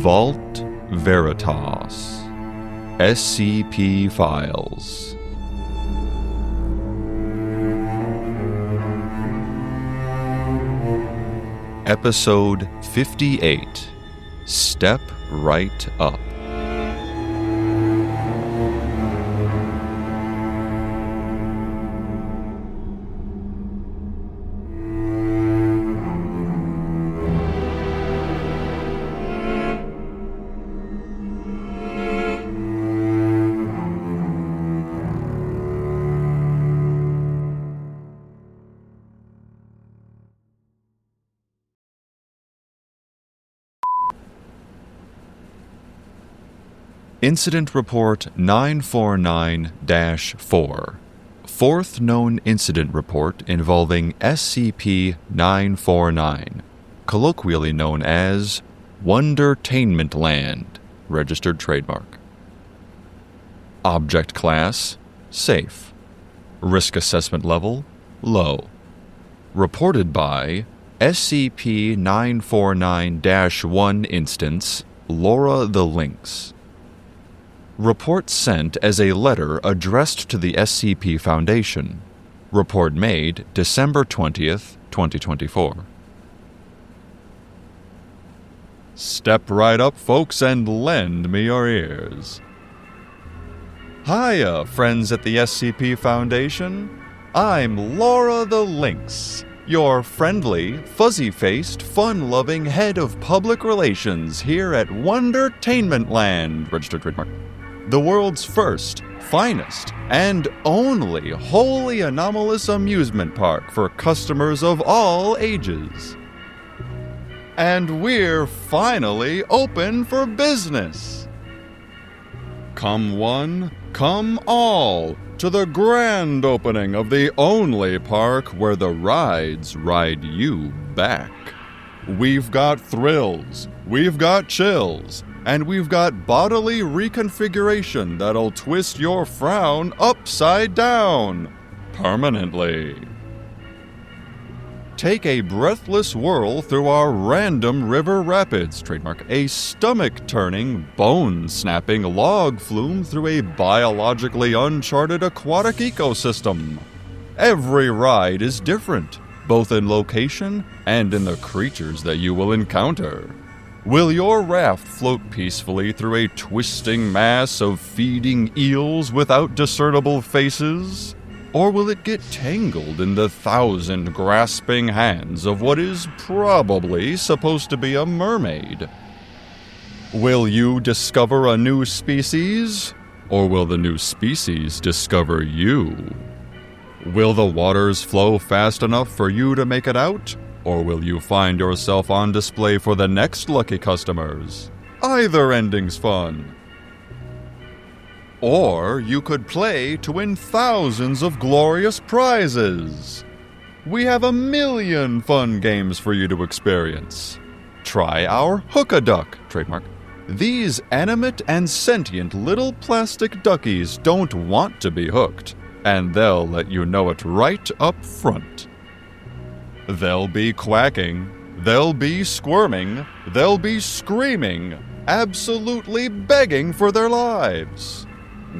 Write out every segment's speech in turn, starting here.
Vault Veritas. SCP Files. Episode 58. Step Right Up. Incident Report 949-4. Fourth known incident report involving SCP-949, colloquially known as Wondertainment Land, registered trademark. Object class, safe. Risk assessment level, low. Reported by SCP-949-1 instance, Laura the Lynx. Report sent as a letter addressed to the SCP Foundation. Report made December 20th, 2024. Step right up, folks, and lend me your ears. Hiya, friends at the SCP Foundation. I'm Laura the Lynx, your friendly, fuzzy-faced, fun-loving head of public relations here at Wondertainment Land, registered trademark. The world's first, finest, and only wholly anomalous amusement park for customers of all ages. And we're finally open for business. Come one, come all, to the grand opening of the only park where the rides ride you back. We've got thrills, we've got chills, and we've got bodily reconfiguration that'll twist your frown upside down, permanently. Take a breathless whirl through our random river rapids, trademark, a stomach-turning, bone-snapping log flume through a biologically uncharted aquatic ecosystem. Every ride is different, both in location and in the creatures that you will encounter. Will your raft float peacefully through a twisting mass of feeding eels without discernible faces? Or will it get tangled in the 1,000 grasping hands of what is probably supposed to be a mermaid? Will you discover a new species? Or will the new species discover you? Will the waters flow fast enough for you to make it out? Or will you find yourself on display for the next lucky customers? Either ending's fun. Or you could play to win thousands of glorious prizes. We have 1,000,000 fun games for you to experience. Try our Hook-a-Duck, trademark. These animate and sentient little plastic duckies don't want to be hooked, and they'll let you know it right up front. They'll be quacking, they'll be squirming, they'll be screaming, absolutely begging for their lives.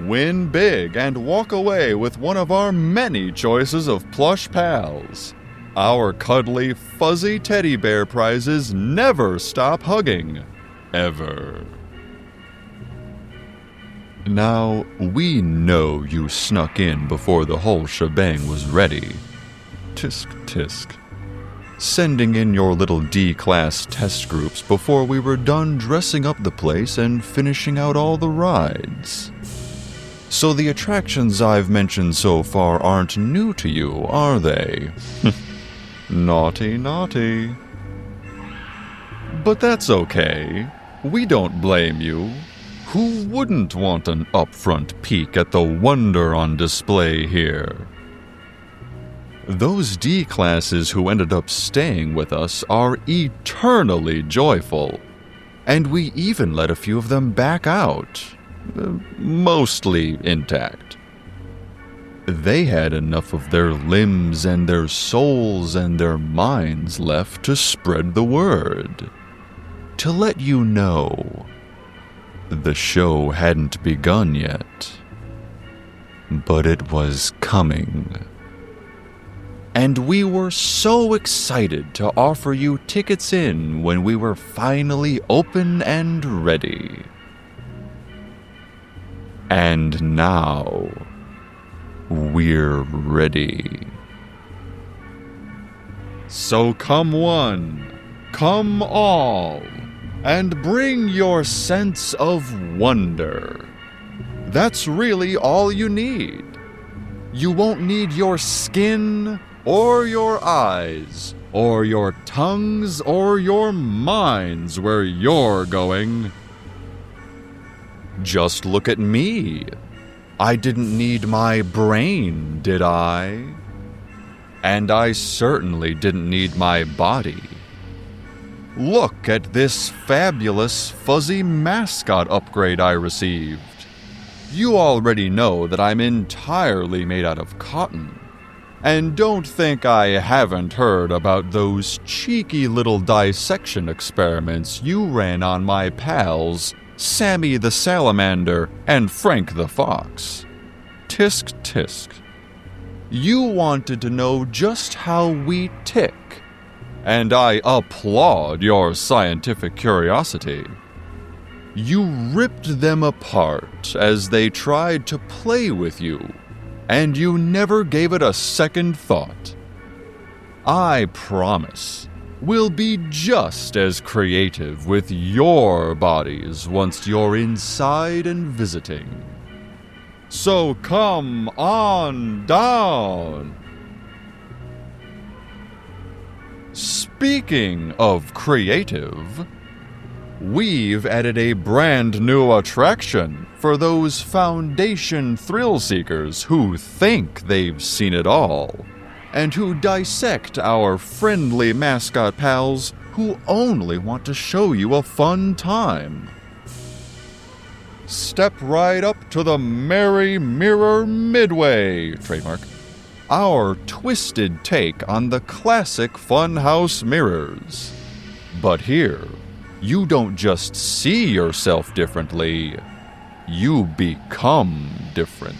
Win big and walk away with one of our many choices of plush pals. Our cuddly, fuzzy teddy bear prizes never stop hugging. Ever. Now, we know you snuck in before the whole shebang was ready. Tisk, tisk. Sending in your little D-class test groups before we were done dressing up the place and finishing out all the rides. So the attractions I've mentioned so far aren't new to you, are they? Naughty, naughty. But that's okay. We don't blame you. Who wouldn't want an upfront peek at the wonder on display here? Those D-classes who ended up staying with us are eternally joyful, and we even let a few of them back out, mostly intact. They had enough of their limbs and their souls and their minds left to spread the word. to let you know the show hadn't begun yet, but it was coming. And we were so excited to offer you tickets in when we were finally open and ready. And now, we're ready. So come one, come all, and bring your sense of wonder. That's really all you need. You won't need your skin, or your eyes, or your tongues, or your minds where you're going. Just look at me. I didn't need my brain, did I? And I certainly didn't need my body. Look at this fabulous fuzzy mascot upgrade I received. You already know that I'm entirely made out of cotton. And don't think I haven't heard about those cheeky little dissection experiments you ran on my pals, Sammy the Salamander and Frank the Fox. Tisk tisk. You wanted to know just how we tick, and I applaud your scientific curiosity. You ripped them apart as they tried to play with you, and you never gave it a second thought. I promise we'll be just as creative with your bodies once you're inside and visiting. So come on down. Speaking of creative, we've added a brand new attraction for those foundation thrill seekers who think they've seen it all, and who dissect our friendly mascot pals who only want to show you a fun time. Step right up to the Merry Mirror Midway, trademark, our twisted take on the classic funhouse mirrors. But here, you don't just see yourself differently, you become different.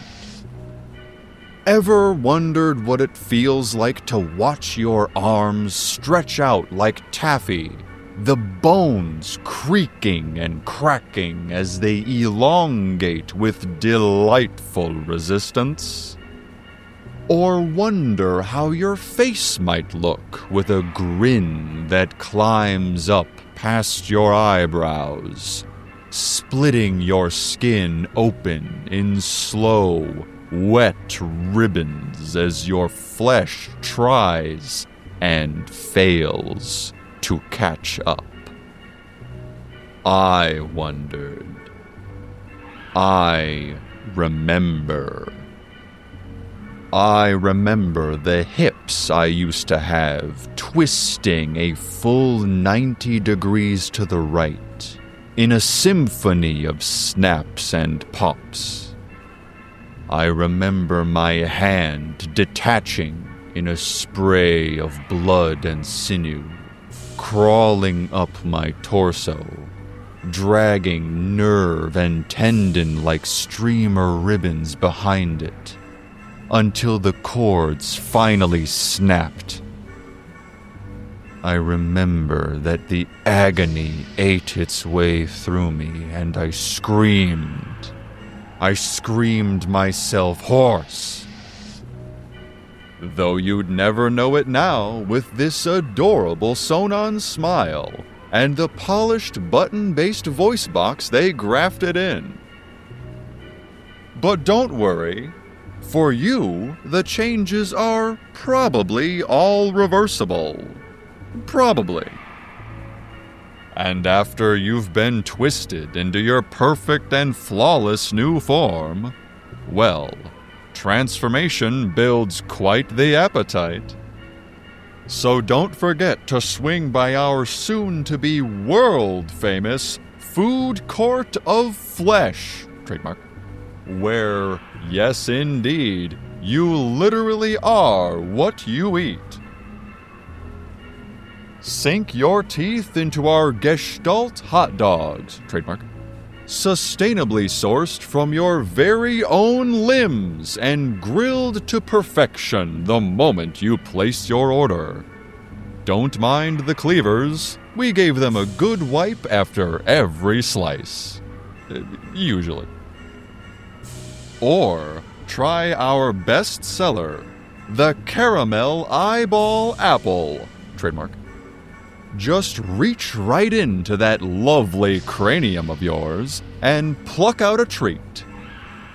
Ever wondered what it feels like to watch your arms stretch out like taffy, the bones creaking and cracking as they elongate with delightful resistance? Or wonder how your face might look with a grin that climbs up past your eyebrows, splitting your skin open in slow, wet ribbons as your flesh tries and fails to catch up? I wondered. I remember. I remember the hips I used to have twisting a full 90 degrees to the right in a symphony of snaps and pops. I remember my hand detaching in a spray of blood and sinew, crawling up my torso, dragging nerve and tendon like streamer ribbons behind it, until the cords finally snapped. I remember that the agony ate its way through me, and I screamed. I screamed myself hoarse. Though you'd never know it now with this adorable Sonon smile and the polished button-based voice box they grafted in. But don't worry. For you, the changes are probably all reversible. Probably. And after you've been twisted into your perfect and flawless new form, well, transformation builds quite the appetite. So don't forget to swing by our soon-to-be world-famous Food Court of Flesh, trademark, where, yes indeed, you literally are what you eat. Sink your teeth into our Gestalt hot dogs, trademark. Sustainably sourced from your very own limbs and grilled to perfection the moment you place your order. Don't mind the cleavers. We gave them a good wipe after every slice. Usually. Or try our best seller, the Caramel Eyeball Apple, trademark. Just reach right into that lovely cranium of yours and pluck out a treat.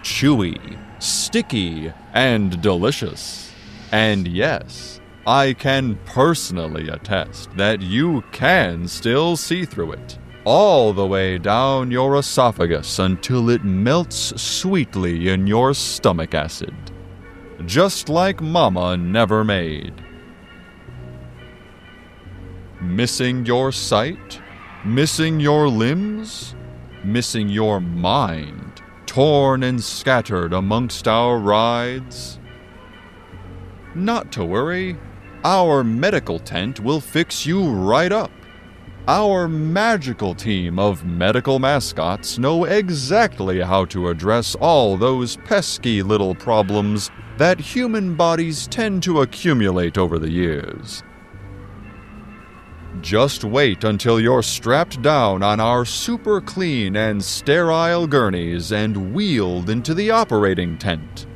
Chewy, sticky, and delicious. And yes, I can personally attest that you can still see through it, all the way down your esophagus until it melts sweetly in your stomach acid. Just like Mama never made. Missing your sight? Missing your limbs? Missing your mind, torn and scattered amongst our rides? Not to worry, our medical tent will fix you right up. Our magical team of medical mascots know exactly how to address all those pesky little problems that human bodies tend to accumulate over the years. Just wait until you're strapped down on our super clean and sterile gurneys and wheeled into the operating tent.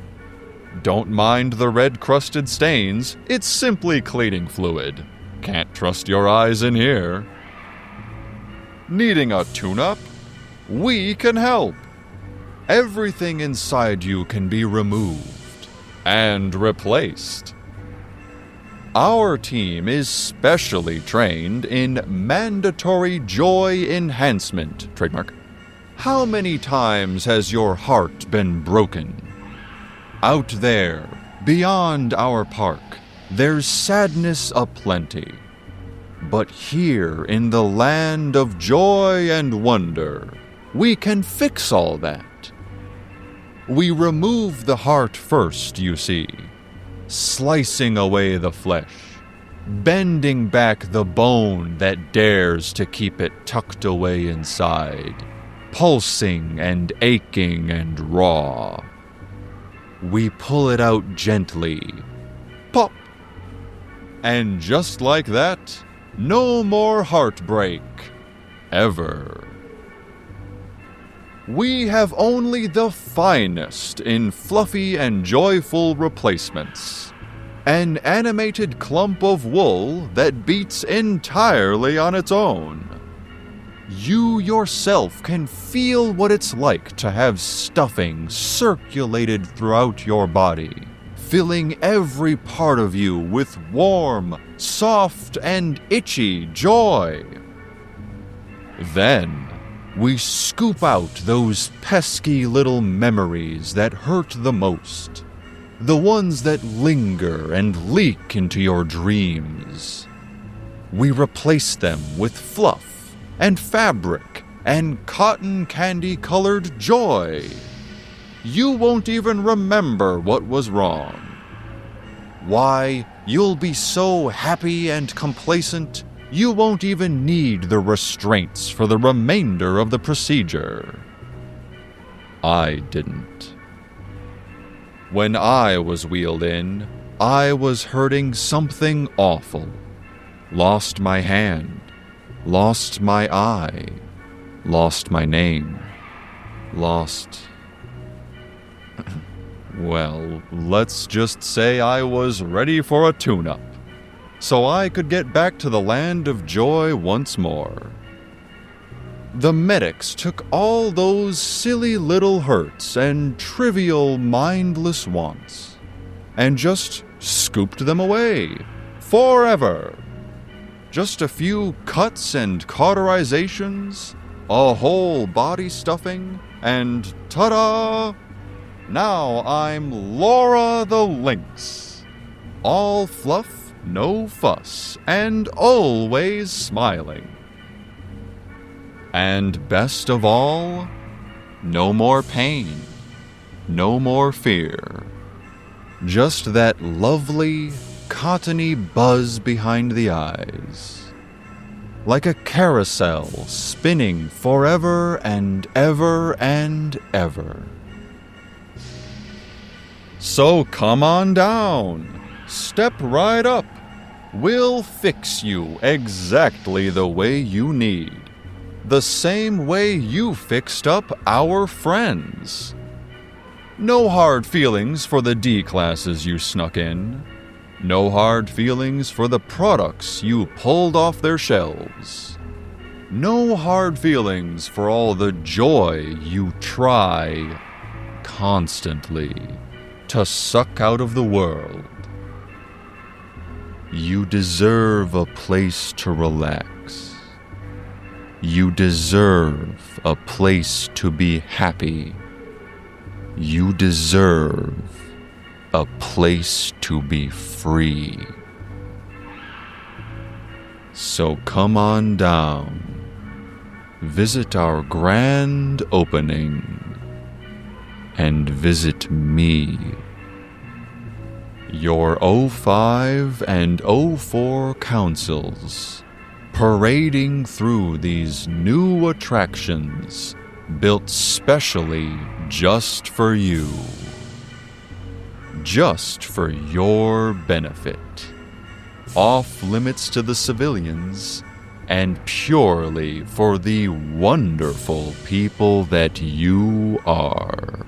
Don't mind the red-crusted stains, it's simply cleaning fluid. Can't trust your eyes in here. Needing a tune-up? We can help. Everything inside you can be removed and replaced. Our team is specially trained in mandatory joy enhancement, trademark. How many times has your heart been broken? Out there, beyond our park, there's sadness aplenty. But here in the land of joy and wonder, we can fix all that. We remove the heart first, you see, slicing away the flesh, bending back the bone that dares to keep it tucked away inside, pulsing and aching and raw. We pull it out gently, pop, and just like that, no more heartbreak, ever. We have only the finest in fluffy and joyful replacements. An animated clump of wool that beats entirely on its own. You yourself can feel what it's like to have stuffing circulated throughout your body, filling every part of you with warm, soft, and itchy joy. Then, we scoop out those pesky little memories that hurt the most, the ones that linger and leak into your dreams. We replace them with fluff and fabric and cotton candy-colored joy. You won't even remember what was wrong. Why, you'll be so happy and complacent, you won't even need the restraints for the remainder of the procedure. I didn't. When I was wheeled in, I was hurting something awful. Lost my hand, lost my eye, lost my name, lost... Well, let's just say I was ready for a tune-up, so I could get back to the land of joy once more. The medics took all those silly little hurts and trivial mindless wants and just scooped them away forever. Just a few cuts and cauterizations, a whole body stuffing, and ta-da! Now I'm Laura the Lynx. All fluff, no fuss, and always smiling. And best of all, no more pain, no more fear. Just that lovely, cottony buzz behind the eyes. like a carousel spinning forever and ever and ever. So come on down, step right up. We'll fix you exactly the way you need, the same way you fixed up our friends. No hard feelings for the D classes you snuck in. No hard feelings for the products you pulled off their shelves. No hard feelings for all the joy you try constantly to suck out of the world. You deserve a place to relax. You deserve a place to be happy. You deserve a place to be free. So come on down, visit our grand opening, and visit me. Your 05 and 04 councils, parading through these new attractions built specially just for you. Just for your benefit. Off limits to the civilians, and purely for the wonderful people that you are.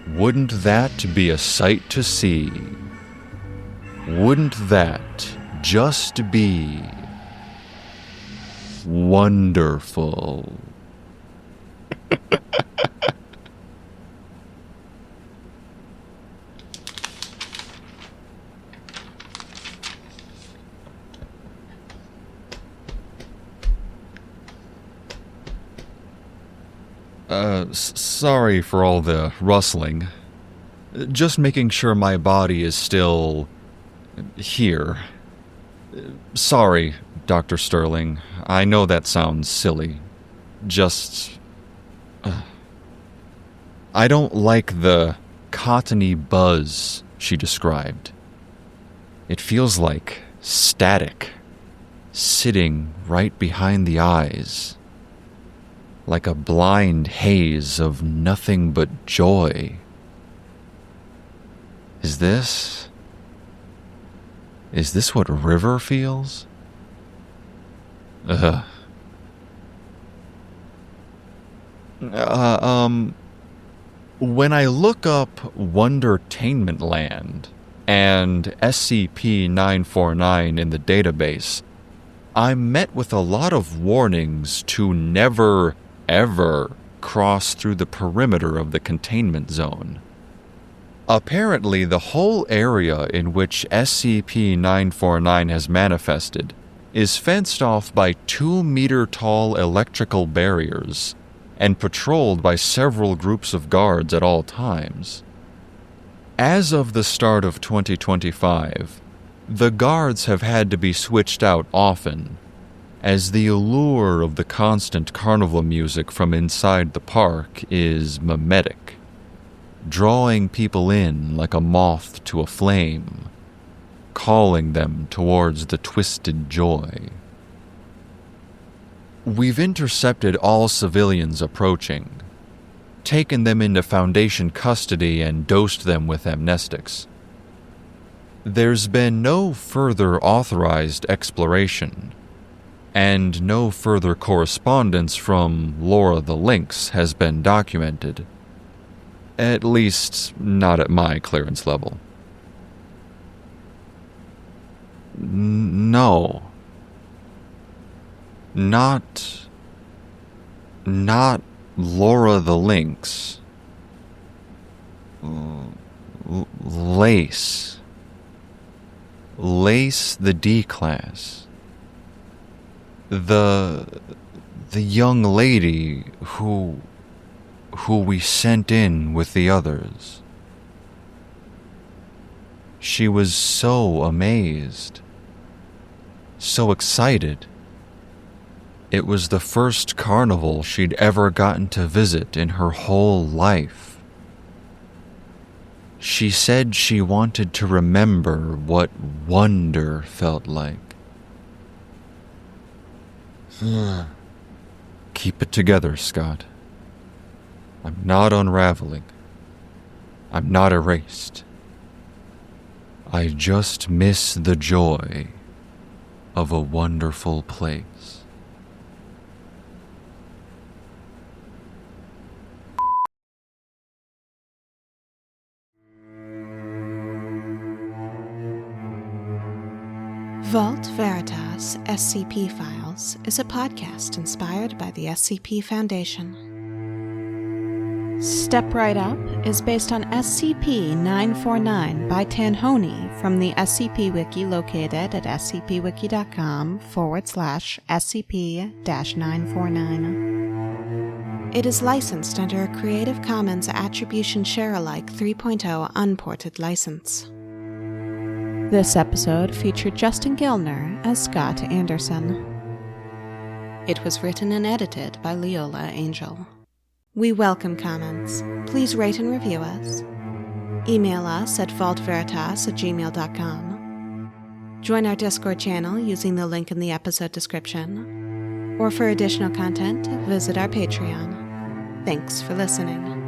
Wouldn't that be a sight to see? Wouldn't that just be wonderful? Sorry for all the rustling. Just making sure my body is still here. Sorry, Dr. Sterling. I know that sounds silly. Just... I don't like the cottony buzz she described. It feels like static, sitting right behind the eyes. Like a blind haze of nothing but joy. Is this what River feels? When I look up Wondertainment Land and SCP-949 in the database, I'm met with a lot of warnings to never, ever cross through the perimeter of the containment zone. Apparently, the whole area in which SCP-949 has manifested is fenced off by 2-meter-tall electrical barriers and patrolled by several groups of guards at all times. As of the start of 2025, the guards have had to be switched out often, as the allure of the constant carnival music from inside the park is mimetic, drawing people in like a moth to a flame, calling them towards the twisted joy. We've intercepted all civilians approaching, taken them into Foundation custody and dosed them with amnestics. There's been no further authorized exploration, and no further correspondence from Laura the Lynx has been documented. At least, not at my clearance level. No. Not Laura the Lynx. Lace. Lace the D-Class. The young lady who we sent in with the others. She was so amazed, so excited. It was the first carnival she'd ever gotten to visit in her whole life. She said she wanted to remember what wonder felt like. Keep it together, Scott. I'm not unraveling. I'm not erased. I just miss the joy of a wonderful place. Vault Veritas SCP Files is a podcast inspired by the SCP Foundation. Step Right Up is based on SCP-949 by Tanhoney from the SCP Wiki located at scpwiki.com/SCP-949. It is licensed under a Creative Commons Attribution Share-alike 3.0 unported license. This episode featured Justin Gilner as Scott Anderson. It was written and edited by Leola Angel. We welcome comments. Please rate and review us. Email us at vaultveritas@gmail.com. Join our Discord channel using the link in the episode description. Or for additional content, visit our Patreon. Thanks for listening.